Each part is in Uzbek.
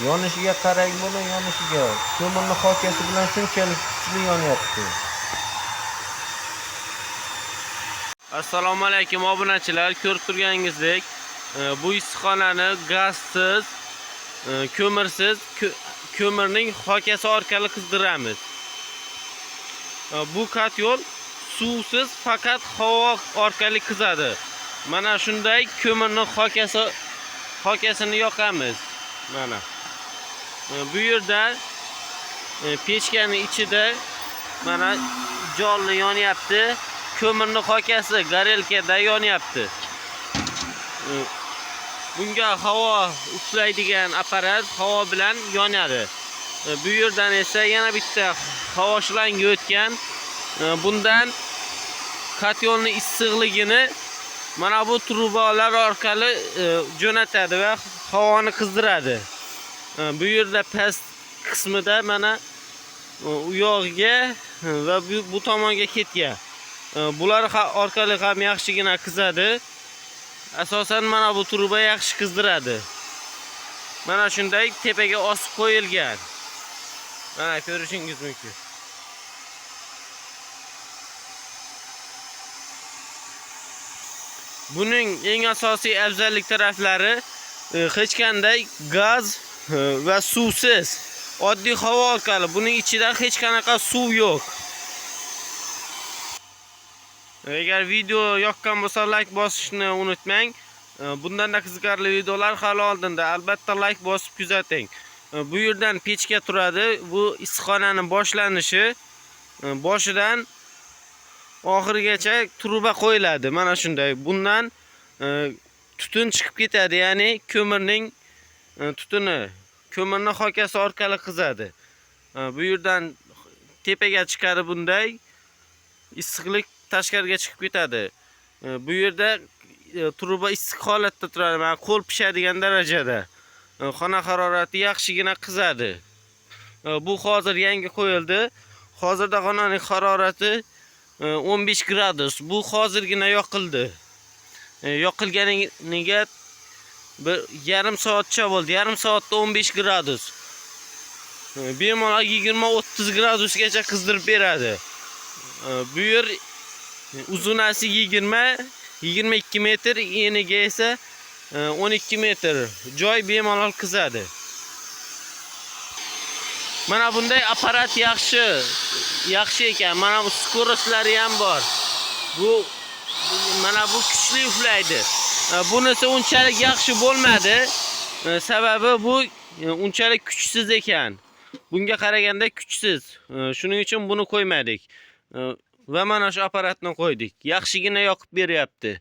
Yonishiga qarang, buni yonishiga. Ko'mirning xokasi bilan shunchalik kuchli yonyapti. Assalomu alaykum obunachilar. Ko'rib turganingizdek, bu issiqxonani gazsiz, ko'mirsiz, ko'mirning xokasi orqali qizdiramiz. Bu katyol suvsiz, faqat havo orqali qizadi. Mana shunday ko'mirning xokasini yoqamiz. Mana bu yerda pechkaning ichida mana jonli yonyapti. Ko'mirning xokasi garelkada yonyapti. Bunga havo uflaydigan apparat havo bilan yonadi. Bu yerdan esa yana bitta havo shlangi o'tgan. Bundan katyolning issiqligini mana bu trubalar orqali jo'natadi va havoni qizdiradi. Bu yerda past qismida mana u yog'iga va bu tomonga ketgan. Bular orqali ham yaxshigina qizadi. Asosan mana bu truba yaxshi qizdiradi. Mana shunday tepaga osib qo'yilgan. Mana ko'rishingiz mumkin. Buning eng asosiy afzallik taraflari hech qanday gaz va suvsiz, oddiy havo orqali. Buning ichida hech qanaqa suv yo'q. Agar video yoqqan bo'lsa, like bosishni unutmang. Bundan da qiziqarli videolar hali oldinda. Albatta like bosib kuzating. Bu yerdan pechka turadi. Bu issiqxonaning boshlanishi. Boshidan oxirigacha truba qo'yiladi. Mana shunday. Bundan tutun chiqib ketadi, ya'ni ko'mirning tutuni, ko'mirning xokasi orqali qizadi. Bu yerdan tepaga chiqadi bunday issiqlik tashqariga chiqib ketadi. Bu yerda truba issiq holatda turadi. Mana qo'l pishadigan darajada. Xona harorati yaxshigina qizadi. Bu hozir yangi qo'yildi. Hozirda xonaning harorati 15 gradus. Bu hozirgina yoqildi. Yoqilganiga bir yarim soatcha bo'ldi. Yarim soatda 15 gradus. Bemalol 20-30 gradusgacha qizdirib beradi. Bu yer uzunasi 22 metr, eniga esa 12 metr. Joy bemalol qizadi. Mana bunday apparat yaxshi ekan. Mana bu skoroslari ham bor. Mana bu kuchli uflaydi. Bunisi unchalik yaxshi bo'lmadi. Sababi bu unchalik kuchsiz ekan. Bunga qaraganda kuchsiz. Shuning uchun buni qo'ymadik. Va mana shu apparatni qo'ydik. Yaxshigina yoqib beryapti.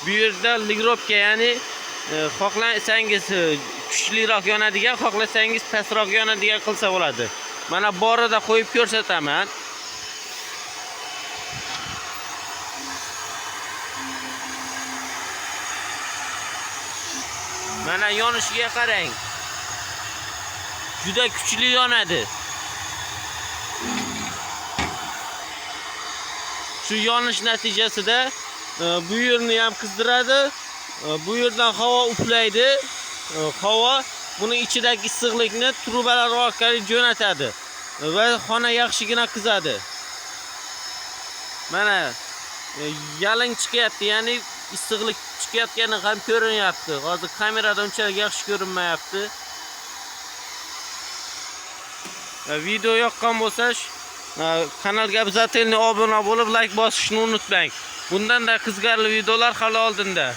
Bu yerda ligrovka, ya'ni xohlasangiz kuchliroq yonadigan, xohlasangiz pastroq yonadigan qilsa bo'ladi. Mana borida qo'yib ko'rsataman. Mana yonishiga qarang. Juda kuchli yonadi. Shu yonish natijasida bu yerni ham qizdiradi. Bu yerdan havo uflaydi. Havo buning ichidagi issiqlikni trubalar orqali jo'natadi va xona yaxshigina qizadi. Mana yalin chiqyapti, ya'ni issiqlik chiqayotgani ham ko'rinyapti. Hozir kamerada unchalik yaxshi ko'rinmayapti. Video yoqqan bo'lsa, kanalga obязательно obuna bo'lib, like bosishni unutmang. Bundan da qiziqarli videolar hali oldinda.